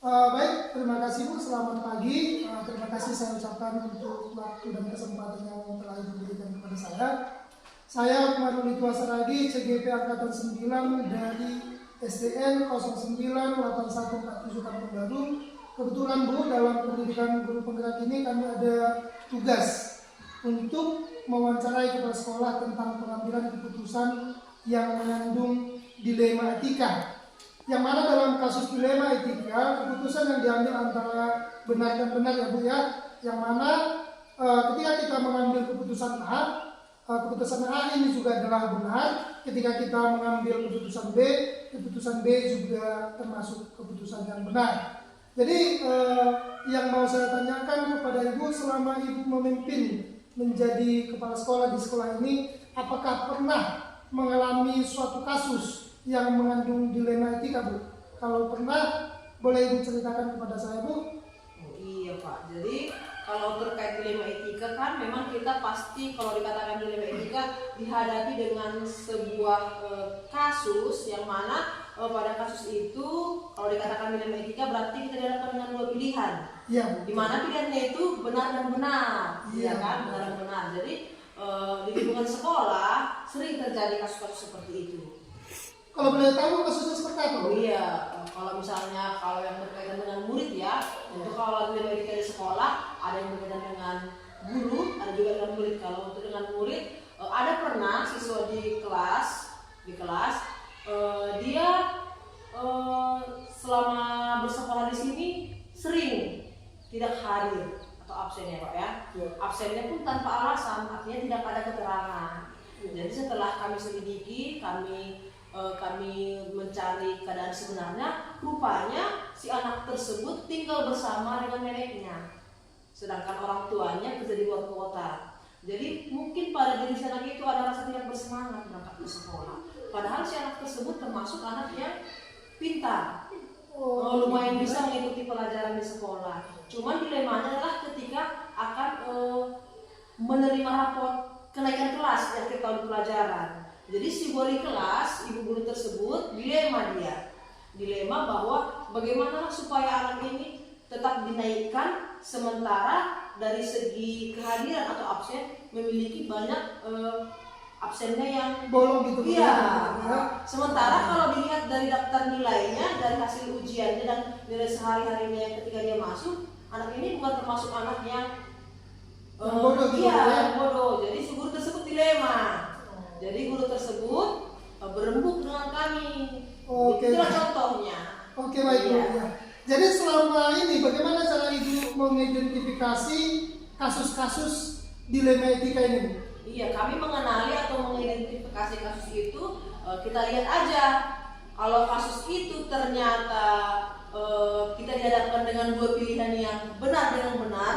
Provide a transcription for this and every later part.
Baik, terima kasih Bu. Selamat pagi. Terima kasih saya ucapkan untuk waktu dan kesempatan yang telah Ibu berikan kepada saya. Saya Akmal Tua Saragi, CGP Angkatan 9 dari SDN 098147 Kampung Baru. Kebetulan Bu, dalam pendidikan guru penggerak ini kami ada tugas untuk mewawancarai kepala sekolah tentang pengambilan keputusan yang mengandung dilema etika. Yang mana dalam kasus dilema etika, keputusan yang diambil antara benar dan benar ya Bu ya. Yang mana ketika kita mengambil keputusan A ini juga adalah benar. Ketika kita mengambil keputusan B juga termasuk keputusan yang benar. Jadi yang mau saya tanyakan kepada Ibu, selama Ibu memimpin menjadi kepala sekolah di sekolah ini, apakah pernah mengalami suatu kasus yang mengandung dilema etika Bu? Kalau pernah, boleh Ibu ceritakan kepada saya Bu? Oh, iya Pak, jadi kalau terkait dilema etika kan memang kita pasti kalau dikatakan dilema etika dihadapi dengan sebuah kasus yang mana pada kasus itu kalau dikatakan dilema etika berarti kita dihadapkan dengan dua pilihan. Iya. Di mana pilihannya itu benar dan benar, iya kan, benar dan benar. Jadi di lingkungan sekolah sering terjadi kasus-kasus seperti itu. Kalau boleh tahu kasusnya seperti apa? Oh iya, kalau misalnya kalau yang berkaitan dengan murid ya, untuk kalau dilema etika di sekolah ada yang berkaitan dengan guru, ada juga dengan murid. Kalau untuk dengan murid, ada pernah siswa di kelas dia selama bersekolah di sini sering tidak hadir atau absen ya Pak ya. Absennya pun tanpa alasan, artinya tidak ada keterangan. Jadi setelah kami selidiki, kami mencari keadaan sebenarnya, rupanya si anak tersebut tinggal bersama dengan neneknya, sedangkan orang tuanya kerja di luar kota. Jadi mungkin pada diri si anak itu ada rasa tidak bersemangat berangkat ke sekolah. Padahal si anak tersebut termasuk anak yang pintar, lumayan bisa mengikuti pelajaran di sekolah. Cuman dilemanya adalah ketika akan menerima rapor kenaikan kelas di akhir tahun pelajaran. Jadi si wali kelas, ibu guru tersebut, dilema bahwa bagaimana supaya anak ini tetap dinaikkan sementara dari segi kehadiran atau absen memiliki banyak absennya yang bolong gitu. Iya. Sementara kalau dilihat dari daftar nilainya, dari hasil ujiannya dan nilai sehari-harinya yang ketika dia masuk, anak ini bukan termasuk anak yang bodoh gitu. Iya, bodoh. Jadi si guru tersebut dilema. Jadi guru tersebut berembuk dengan kami. Itulah contohnya. Oke, baik Bu. Ya. Jadi selama ini bagaimana cara Ibu mengidentifikasi kasus-kasus dilema etika ini? Iya, kami mengenali atau mengidentifikasi kasus itu, kita lihat aja. Kalau kasus itu ternyata kita dihadapkan dengan dua pilihan yang benar dengan benar,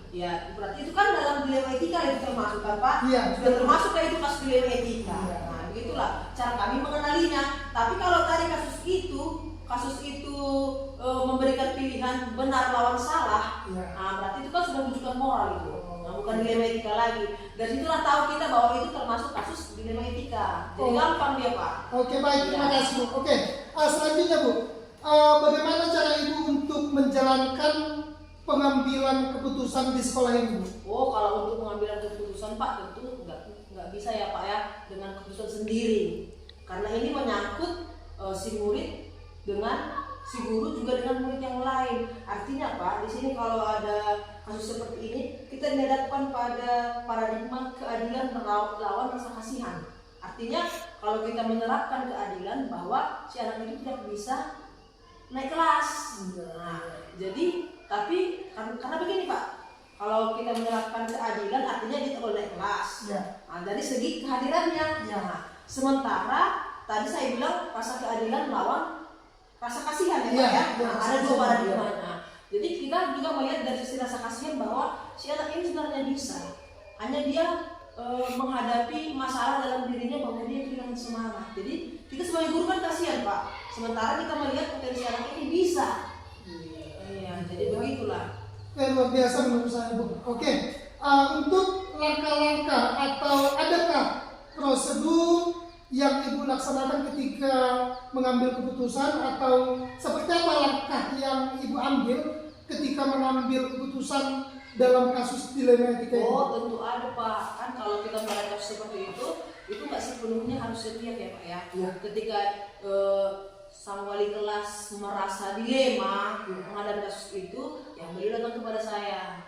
ya berarti itu kan dalam dilema etika itu termasuk kan Pak? Iya. Sudah termasuk kan itu kasus dilema etika. Iya. Nah begitulah cara kami mengenalinya. Tapi kalau tadi kasus itu memberikan pilihan benar lawan salah, iya. nah berarti itu kan sudah menunjukkan moral itu. Nah, bukan dilema etika lagi. Dari situlah tahu kita bahwa itu termasuk kasus dilema etika. Jadi gampang dia Pak. Oke, baik, terima kasih Bu. Oke, selanjutnya Bu, bagaimana cara Ibu untuk menjalankan pengambilan keputusan di sekolah ini Bu? Oh, kalau untuk pengambilan keputusan Pak tentu nggak bisa ya Pak ya dengan keputusan sendiri, karena ini menyangkut si murid dengan si guru juga dengan murid yang lain. Artinya Pak, di sini kalau ada kasus seperti ini kita dihadapkan pada paradigma keadilan lawan rasa kasihan. Artinya kalau kita menerapkan keadilan bahwa si anak itu tidak bisa naik kelas. Nah, jadi tapi karena begini Pak, kalau kita menerapkan keadilan artinya kita boleh naik kelas. Nah, dari segi kehadirannya. Nah, sementara tadi saya bilang rasa keadilan lawan rasa kasihan ya Pak ya. Nah, ada dua paradigmanya. Jadi kita juga melihat dari sisi rasa kasihan bahwa si anak ini sebenarnya bisa, hanya dia menghadapi masalah dalam dirinya bahwa dia kehilangan semangat. Jadi kita sebagai guru kan kasihan Pak, sementara kita melihat potensi anak ini bisa. Iya, jadi begitulah. Luar biasa menurut saya Bu. Oke, untuk langkah-langkah atau adakah prosedur yang ibu laksanakan ketika mengambil keputusan, atau seperti apa langkah yang ibu ambil ketika mengambil keputusan dalam kasus dilema etika ini? Oh, tentu ada Pak. Kan kalau kita melihat kasus seperti itu nggak sepenuhnya harus setiap ya Pak ya. Ya. Ketika sang wali kelas merasa dilema menghadapi kasus itu, ya beliau datang kepada saya.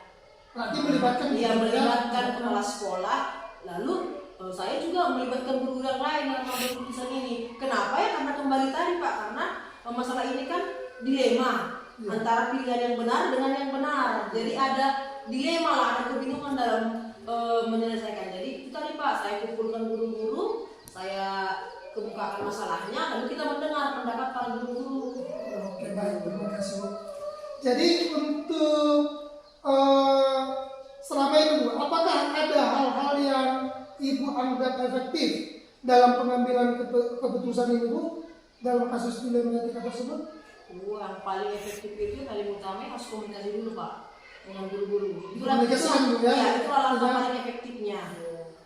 Berarti melibatkan Melibatkan kepala sekolah, lalu saya juga melibatkan guru yang lain dalam mengambil keputusan ini. Kenapa ya? Karena kembali tadi Pak, karena masalah ini kan dilema antara pilihan yang benar dengan yang benar. Jadi ada dilema lah, ada kebingungan dalam menyelesaikan. Jadi itu tadi Pak, saya kumpulkan guru-guru, saya kemukakan masalahnya, lalu kita mendengar pendapat para guru-guru. Oke, baik, terima kasih Bu. Jadi untuk selama ini Bu, apakah ada hal-hal yang Ibu anggap efektif dalam pengambilan keputusan ini Bu, dalam kasus dilema etika tersebut? Yang paling efektif itu paling utama harus komunikasi dulu Pak dengan guru-guru. Komunikasi dulu ya? Itu langkah paling efektifnya.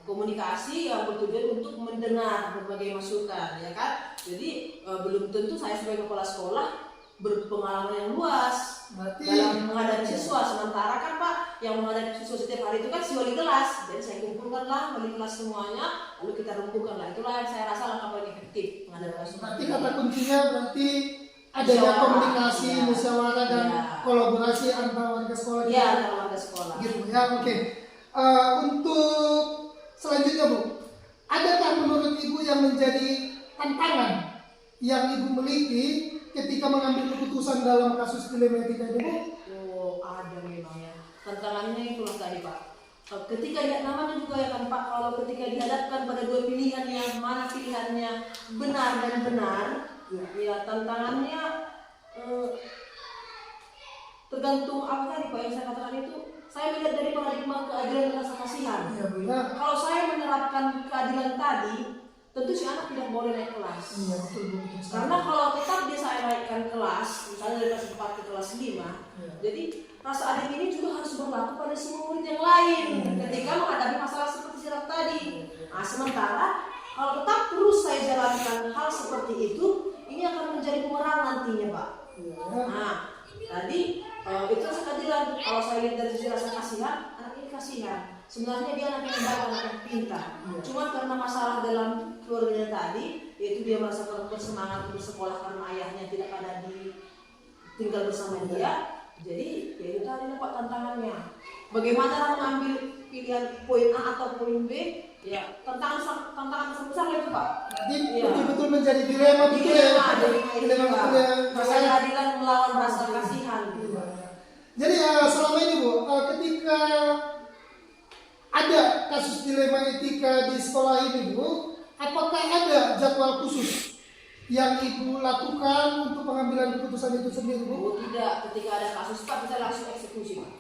Komunikasi yang bertujuan untuk mendengar berbagai masukan, ya kan? Jadi belum tentu saya sebagai kepala sekolah berpengalaman yang luas dalam menghadapi siswa. Sementara kan Pak, yang menghadapi siswa setiap hari itu kan si wali kelas. Jadi saya kumpulkanlah wali kelas semuanya, lalu kita rembukanlah. Itulah yang saya rasa langkah paling efektif menghadapi kasus. Berarti kata kuncinya berarti adanya komunikasi, musyawarah dan kolaborasi antara warga sekolah. Iya, antara warga sekolah. Gitu ya, oke. Untuk selanjutnya Bu, adakah menurut Ibu yang menjadi tantangan yang Ibu miliki ketika mengambil keputusan dalam kasus dilema etika ini Bu? Oh, ada memang ya. Tantangannya itulah tadi Pak. Ketika namanya juga ya kan Pak, kalau ketika dihadapkan pada dua pilihan yang mana pilihannya benar dan benar, ya tantangannya tergantung apa tadi Pak yang saya katakan itu. Saya melihat dari paradigma keadilan dan rasa kasihan. Ya, benar. Kalau saya menerapkan keadilan tadi, tentu si anak tidak boleh naik kelas. Iya, betul, betul. Karena kalau tetap dia saya naikkan kelas, misalnya dari kelas 4 ke kelas 5, jadi rasa adil ini juga harus berlaku pada semua murid yang lain ketika menghadapi masalah seperti sirap tadi. Nah, sementara kalau tetap terus saya jalankan hal seperti itu, ini akan menjadi bumerang nantinya Pak. Nah, tadi itu rasa keadilan. Kalau saya lihat dari sisi rasa kasihan, anak ini kasihan. Sebenarnya dia anak yang baik, anak yang pintar. Cuma karena masalah dalam keluarganya tadi, yaitu dia merasa bersemangat untuk bersekolah karena ayahnya tidak ada tinggal bersama dia. Jadi ya itu tadi Pak tantangannya. Bagaimana mengambil pilihan poin A atau poin B? Ya tantangan sebesar itu Pak. Jadi betul-betul menjadi dilema betul ya. Dilema rasa keadilan melawan rasa kasihan. Jadi selama ini Bu, ketika ada kasus dilema etika di sekolah ini Bu, apakah ada jadwal khusus yang Ibu lakukan untuk pengambilan keputusan itu sendiri Bu? Oh tidak, ketika ada kasus Pak kita langsung eksekusi Pak.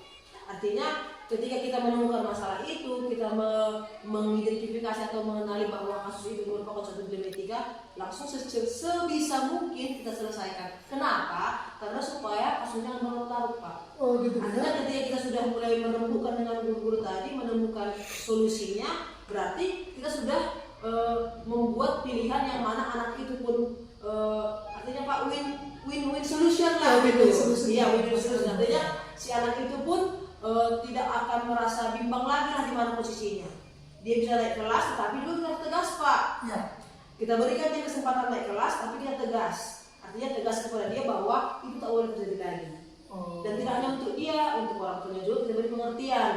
Artinya ketika kita menemukan masalah itu, kita mengidentifikasi atau mengenali bahwa kasus itu merupakan suatu dilema etika, langsung sebisa mungkin kita selesaikan. Kenapa? Karena supaya kasusnya berlarut-larut Pak. Oh gitu. Artinya ketika kita sudah mulai menemukan dengan guru-guru tadi, menemukan solusinya, berarti kita sudah membuat pilihan yang mana anak itu pun artinya Pak win-win solution lah gitu. Iya, win-win solution. Artinya si anak itu pun tidak akan merasa bimbang lagi lah di mana posisinya. Dia bisa naik kelas, tetapi dulu kita tegas Pak. Ya. Kita berikan dia kesempatan naik kelas, tapi kita tegas. Artinya tegas kepada dia bahwa itu tak boleh terjadi lagi. Dan tidak hanya untuk dia, untuk orang tuanya juga kita beri pengertian.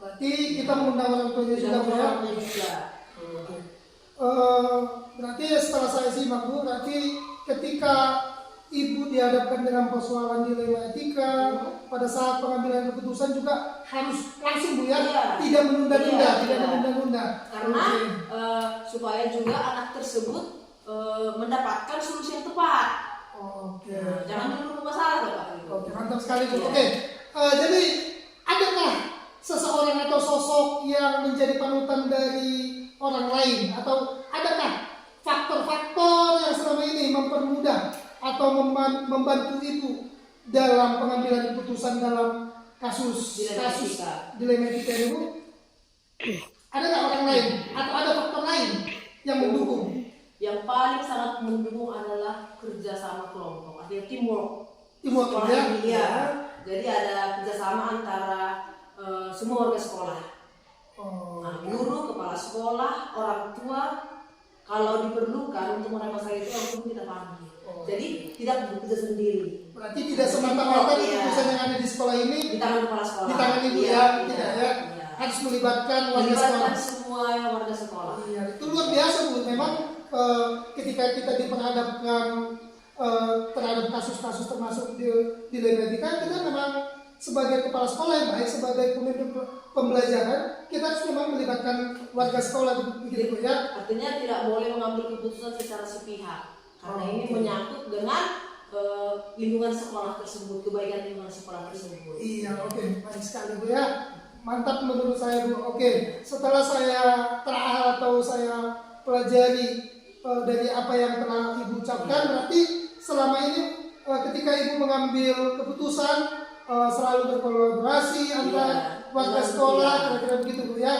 Berarti kita mengundang orang tuanya juga. Berarti setelah saya simak Bu, berarti ketika Ibu dihadapkan dengan persoalan dilema etika, pada saat pengambilan keputusan juga harus langsung Bu ya, tidak menunda-nunda, tidak menunda-nunda. Karena supaya juga anak tersebut mendapatkan solusi yang tepat. Oke. Jangan menunggu masalah Pak. Oke, mantap sekali Bu. Oke. Jadi adakah seseorang atau sosok yang menjadi panutan dari orang lain, atau adakah faktor-faktor yang selama ini mempermudah atau membantu Ibu dalam pengambilan keputusan dalam kasus dilema etika ini Bu? Ada nggak orang lain atau ada faktor lain yang mendukung? yang paling sangat mendukung adalah kerjasama kelompok, artinya teamwork. Teamwork Sekolah ya. ini, ya. Jadi ada kerjasama antara semua warga sekolah. Oh. Nah, guru, kepala sekolah, orang tua, kalau diperlukan untuk menambah saya itu langsung kita panggil. Oh. Jadi tidak bekerja sendiri. Berarti tidak semata-mata Iya. keputusan yang ada di sekolah ini Di tangan kepala sekolah. di tangan ibu Iya, ya, iya, tidak ya. iya. Harus melibatkan warga Melibatkan sekolah. semua warga sekolah. Iya, itu luar biasa Bu. Memang ketika kita diperhadapkan terhadap kasus-kasus termasuk di dilema etika, kita memang sebagai kepala sekolah yang baik, sebagai pemimpin pembelajaran, kita harus memang melibatkan warga sekolah begitu Bu ya. Artinya tidak boleh mengambil keputusan secara sepihak. Karena ini menyangkut dengan lingkungan sekolah tersebut, kebaikan lingkungan sekolah tersebut. Iya, oke, baik sekali Bu ya. Mantap menurut saya Bu. Oke, setelah saya telah atau saya pelajari dari apa yang telah Ibu ucapkan, berarti selama ini ketika Ibu mengambil keputusan selalu berkolaborasi antar warga sekolah, kira-kira begitu Bu ya.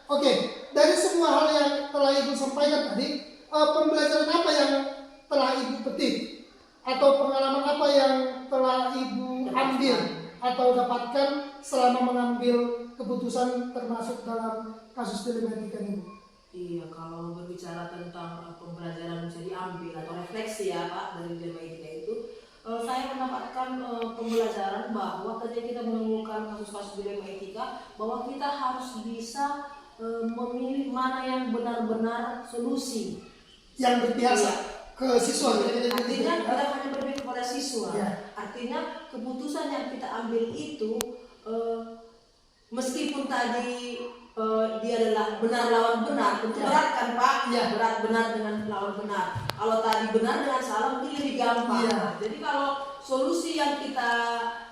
Oke, dari semua hal yang telah Ibu sampaikan tadi, pembelajaran apa yang telah Ibu petik atau pengalaman apa yang telah Ibu ambil atau dapatkan selama mengambil keputusan termasuk dalam kasus dilema etika ini? Iya, kalau berbicara tentang pembelajaran bisa diambil atau refleksi ya Pak dari dilema etika itu, saya mendapatkan pembelajaran bahwa ketika kita menemukan kasus-kasus dilema etika, bahwa kita harus bisa memilih mana yang benar-benar solusi Yang berpihak ke siswa. Artinya kita hanya berpihak kepada siswa. Ya. Artinya keputusan yang kita ambil itu meskipun tadi dia adalah benar lawan benar, tentu berat kan Pak? Ya. Berat benar dengan lawan benar. Kalau tadi benar dengan salah mungkin lebih gampang. Ya. Jadi kalau solusi yang kita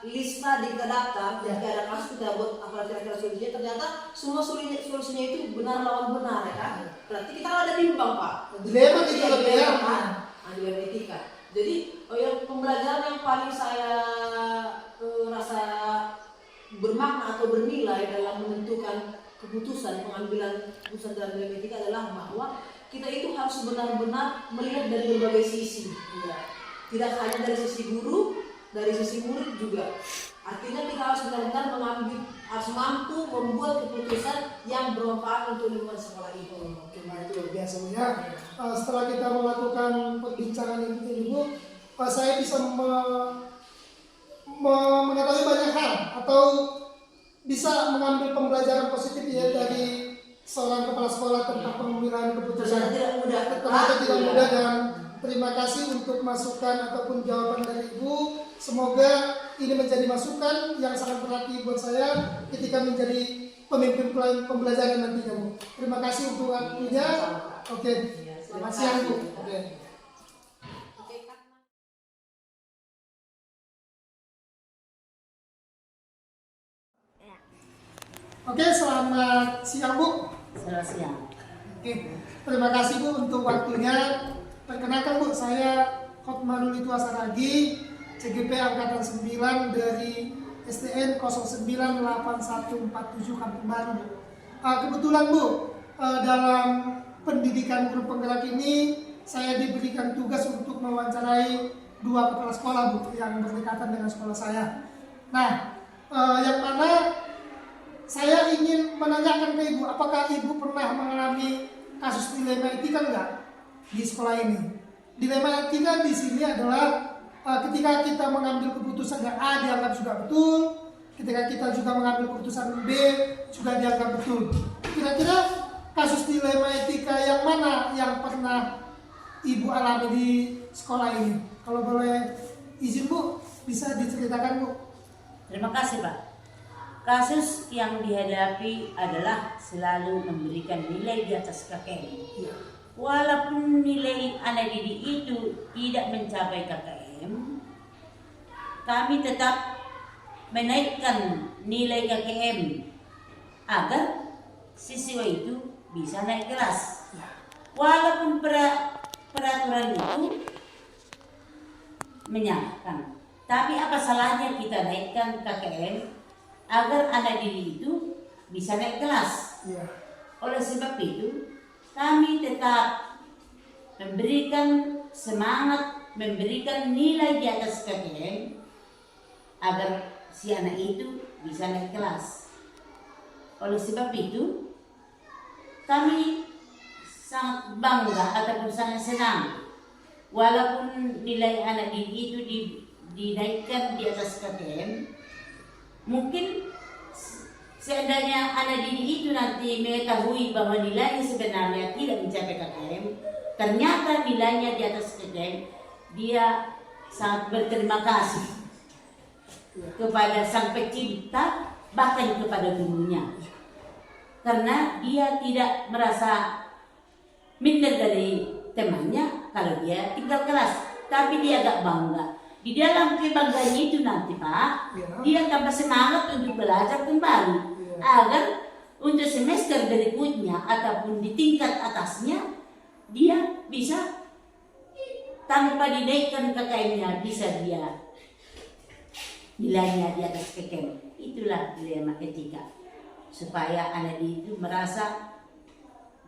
list tadi kita daftar, Ya. jika ada kasus kita buat apa kira-kira solusinya, ternyata semua solusinya itu benar lawan benar ya kan? Berarti kita ada bimbang Pak. Dilema itu Iya, lebih dilema, ya. Pak. Dilema etika. Jadi yang pembelajaran yang paling saya rasa bermakna atau bernilai dalam menentukan keputusan pengambilan keputusan dalam dilema etika adalah bahwa kita itu harus benar-benar melihat dari berbagai sisi. Ya. Tidak hanya dari sisi guru, dari sisi murid juga. Artinya kita harus benar-benar harus mampu membuat keputusan yang bermanfaat untuk lingkungan sekolah itu. Oke, nah itu biasa Bu ya. Setelah kita melakukan perbincangan ini Bu, saya bisa mengetahui banyak hal atau bisa mengambil pembelajaran positif ya dari seorang kepala sekolah tentang pengambilan keputusan. Tidak mudah. Ternyata tidak mudah, dan terima kasih untuk masukan ataupun jawaban dari Ibu. Semoga ini menjadi masukan yang sangat berarti buat saya ketika menjadi pemimpin pembelajaran nantinya Bu. Terima kasih untuk waktunya. Oke, selamat siang Bu. Oke. Oke, selamat siang Bu. Selamat siang. Oke, terima kasih Bu untuk waktunya. Perkenalkan Bu, saya Hotmanul Itu Asaragi, CGP Angkatan 9 dari STN 098147 Kampung Baru Bu. Kebetulan Bu, dalam pendidikan guru penggerak ini saya diberikan tugas untuk mewawancarai 2 kepala sekolah Bu yang berdekatan dengan sekolah saya. Nah, yang mana saya ingin menanyakan ke Ibu, apakah Ibu pernah mengalami kasus dilema etika enggak di sekolah ini? Dilema etika di sini adalah ketika kita mengambil keputusan yang A dianggap sudah betul, ketika kita juga mengambil keputusan B juga dianggap betul. Kira-kira kasus dilema etika yang mana yang pernah Ibu alami di sekolah ini? Kalau boleh izin Bu, bisa diceritakan Bu? Terima kasih Pak. Kasus yang dihadapi adalah selalu memberikan nilai di atas KKM. Iya. Walaupun nilai anak didik itu tidak mencapai KKM, kami tetap menaikkan nilai KKM agar siswa itu bisa naik kelas. Walaupun peraturan itu menyatakan, tapi apa salahnya kita naikkan KKM agar anak didik itu bisa naik kelas. Iya. Oleh sebab itu, kami tetap memberikan semangat, memberikan nilai di atas KKM agar si anak itu bisa naik kelas. Oleh sebab itu, kami sangat bangga ataupun sangat senang walaupun nilai anak didik itu dinaikkan di atas KKM. Mungkin seandainya anak didik itu nanti mengetahui bahwa nilainya sebenarnya tidak mencapai KKM, ternyata nilainya di atas KKM, dia sangat berterima kasih kepada Sang Pencipta, bahkan kepada gurunya, karena dia tidak merasa minder dari temannya kalau dia tinggal kelas, tapi dia agak bangga. Di dalam kebanggaan itu nanti Pak, dia tambah semangat untuk belajar kembali agar untuk semester berikutnya ataupun di tingkat atasnya dia bisa tanpa dinaikkan KKM-nya bisa dia nilainya di atas KKM. Itulah dilema etika, supaya anak itu merasa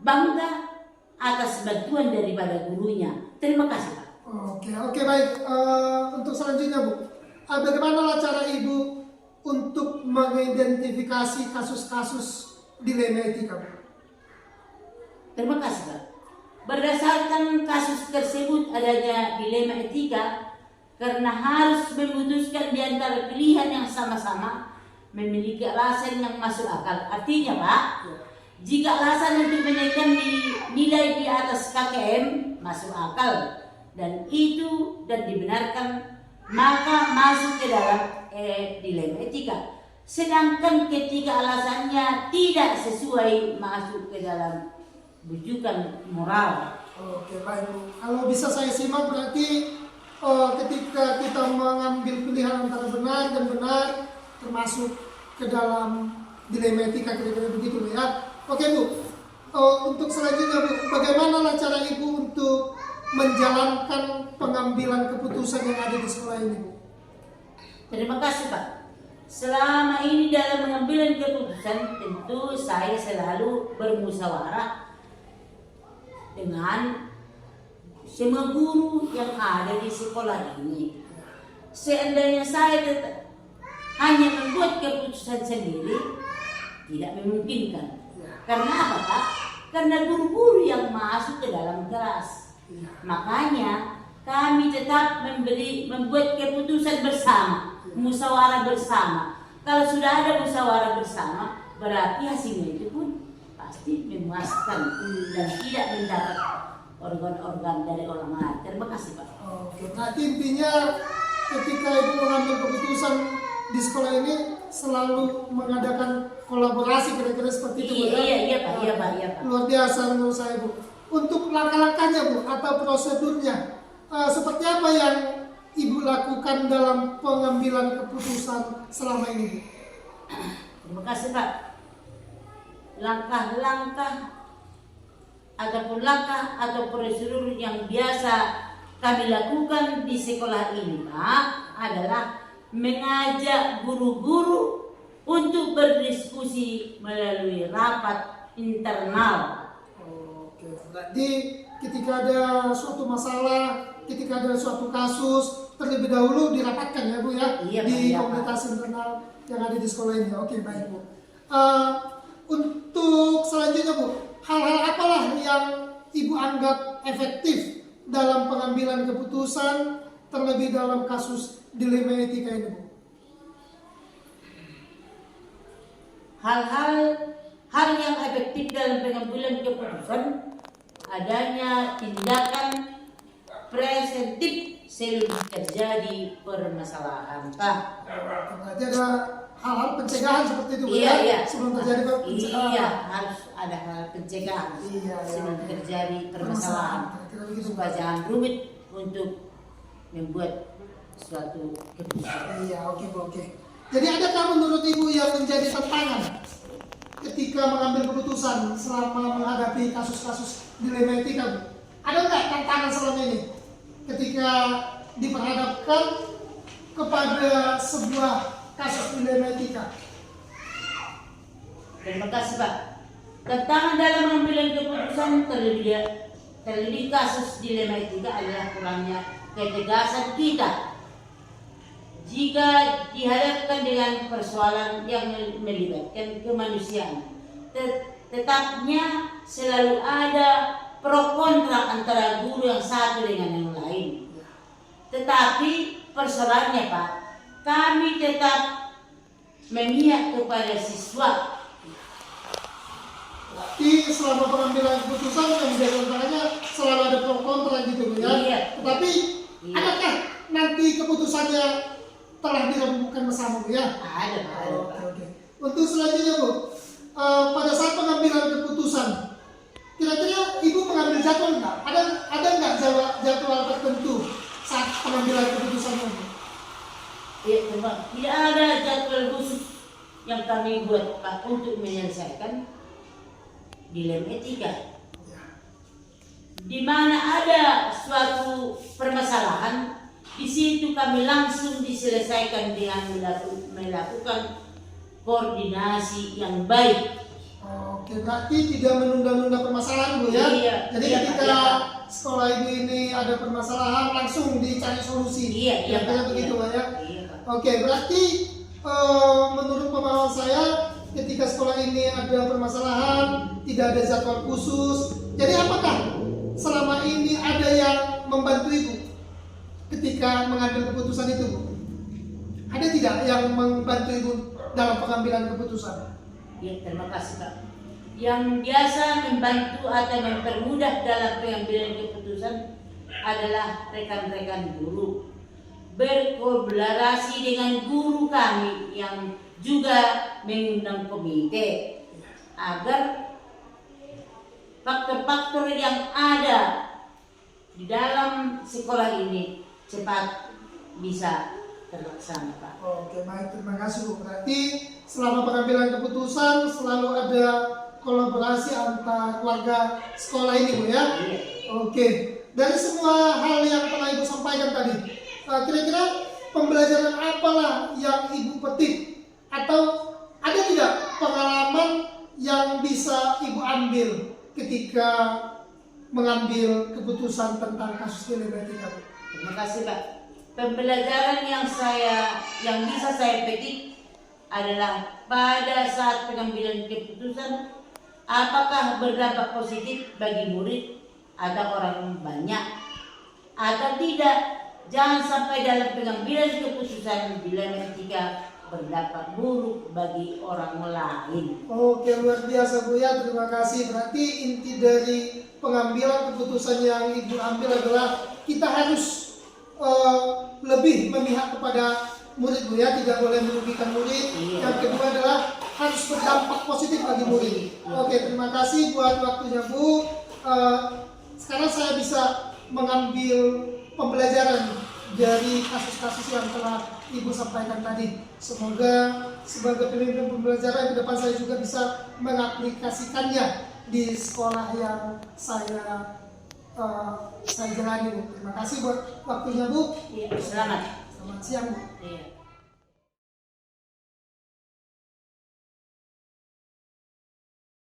bangga atas bantuan daripada gurunya. Terima kasih Pak. Oke, baik. Untuk selanjutnya Bu, bagaimana cara Ibu untuk mengidentifikasi kasus-kasus dilema etika Bu? Terima kasih Pak. Berdasarkan kasus tersebut adanya dilema etika, karena harus memutuskan di antara pilihan yang sama-sama memiliki alasan yang masuk akal. Artinya Pak, jika alasan untuk menaikkan nilai di atas KKM masuk akal dan dibenarkan, maka masuk ke dalam dilema etika. Sedangkan ketika alasannya tidak sesuai, masuk ke dalam bujukan moral. Oke, baik Bu. Kalau bisa saya simak berarti ketika kita mengambil pilihan antara benar dan benar termasuk ke dalam dilema etika, kira-kira begitu ya. Oke Bu, untuk selanjutnya Bu, bagaimana cara Ibu untuk menjalankan pengambilan keputusan yang ada di sekolah ini Bu? Terima kasih Pak. Selama ini dalam pengambilan keputusan tentu saya selalu bermusyawarah dengan semua guru yang ada di sekolah ini. Seandainya saya hanya membuat keputusan sendiri, tidak memungkinkan. Karena apa Pak? Karena guru-guru yang masuk ke dalam kelas. Makanya kami tetap membuat keputusan bersama, musyawarah bersama. Kalau sudah ada musyawarah bersama, berarti hasilnya itu pun pasti memuaskan dan tidak mendapat organ-organ dari orang lain. Terima kasih Pak. Oke, berarti intinya ketika Ibu mengambil keputusan di sekolah ini selalu mengadakan kolaborasi, kira-kira seperti itu Bu ya? Iya Pak. Luar biasa menurut saya Bu. Untuk langkah-langkahnya Bu atau prosedurnya, seperti apa yang Ibu lakukan dalam pengambilan keputusan selama ini Bu? Terima kasih Pak. Langkah atau prosedur yang biasa kami lakukan di sekolah ini Pak adalah mengajak guru-guru untuk berdiskusi melalui rapat internal. Oke, berarti ketika ada suatu masalah, ketika ada suatu kasus, terlebih dahulu dirapatkan ya Bu ya, di komunitas internal yang ada di sekolah ini. Oke, baik Bu. Untuk selanjutnya Bu, hal-hal apalah yang Ibu anggap efektif dalam pengambilan keputusan, terlebih dalam kasus dilema etika ini Bu? Hal yang efektif dalam pengambilan keputusan adanya tindakan preventif sebelum terjadi permasalahan Pak. Berarti ada hal-hal pencegahan seperti itu Bu Iya. ya? Sebelum terjadi pencegahan. Iya, harus ada hal pencegahan sebelum terjadi permasalahan supaya jangan rumit untuk membuat suatu keputusan. Iya, oke Bu, oke. Jadi adakah menurut Ibu yang menjadi tantangan ketika mengambil keputusan selama menghadapi kasus-kasus dilema etika Bu? Ada nggak tantangan selama ini ketika diperhadapkan kepada sebuah kasus dilema etika? Terima kasih Pak. Tantangan dalam mengambil keputusan terlebih kasus dilema etika adalah kurangnya ketegasan kita jika dihadapkan dengan persoalan yang melibatkan kemanusiaan. Tetapnya selalu ada pro kontra antara guru yang satu dengan yang lain. Tetapi persoalannya Pak, kami tetap memihak kepada siswa. Berarti selama pengambilan keputusan yang menjadi antaranya selalu ada pro kontra gitu Bu ya. Iya. Tetapi Iya. adakah nanti keputusannya telah dirembukan bersama Bu ya? Ada Pak. Ada, Pak. Oke. Untuk selanjutnya Bu, pada saat pengambilan keputusan, kira-kira Ibu mengambil jadwal nggak? Ada nggak jadwal tertentu saat pengambilan keputusannya Bu? Ya, Pak. Tidak ada jadwal khusus yang kami buat Pak untuk menyelesaikan dilema etika. Di mana ada suatu permasalahan, di situ kami langsung diselesaikan dengan melakukan koordinasi yang baik. Oke, berarti tidak menunda-nunda permasalahan Bu ya? Iya, Jadi iya, ketika iya. sekolah Ibu ini ada permasalahan langsung dicari solusi. Iya, iya, Kira-kira Pak. begitu Pak ya? Iya, Pak. Oke, berarti menurut pemahaman saya ketika sekolah ini ada permasalahan, tidak ada jadwal khusus. Jadi apakah selama ini ada yang membantu Ibu ketika mengambil keputusan itu Bu? Ada tidak yang membantu Ibu dalam pengambilan keputusan? Ya, terima kasih Pak. Yang biasa membantu atau mempermudah dalam pengambilan keputusan adalah rekan-rekan guru. Berkolaborasi dengan guru kami yang juga mengundang komite agar faktor-faktor yang ada di dalam sekolah ini cepat bisa terlaksana Pak. Oke, baik, terima kasih Bu. Berarti selama pengambilan keputusan selalu ada kolaborasi antar keluarga sekolah ini Bu ya? Iya. Oke, dari semua hal yang telah Ibu sampaikan tadi, kira-kira pembelajaran apalah yang Ibu petik atau ada tidak pengalaman yang bisa Ibu ambil ketika mengambil keputusan tentang kasus dilema etika Bu? Terima kasih Pak. Pembelajaran yang bisa saya petik adalah pada saat pengambilan keputusan apakah berdampak positif bagi murid atau orang banyak atau tidak. Jangan sampai dalam pengambilan keputusan dilema etika berdampak buruk bagi orang lain. Oke, luar biasa Bu ya, terima kasih. Berarti inti dari pengambilan keputusan yang Ibu ambil adalah kita harus lebih memihak kepada murid Bu ya, tidak boleh merugikan murid. Iya. Yang kedua adalah harus berdampak positif bagi murid. Oke, terima kasih buat waktunya Bu. Sekarang saya bisa mengambil pembelajaran dari kasus-kasus yang telah Ibu sampaikan tadi. Semoga sebagai pemimpin pembelajaran ke depan saya juga bisa mengaplikasikannya di sekolah yang saya jalani Bu. Terima kasih buat waktunya Bu. Iya, selamat. Selamat siang Bu. Iya.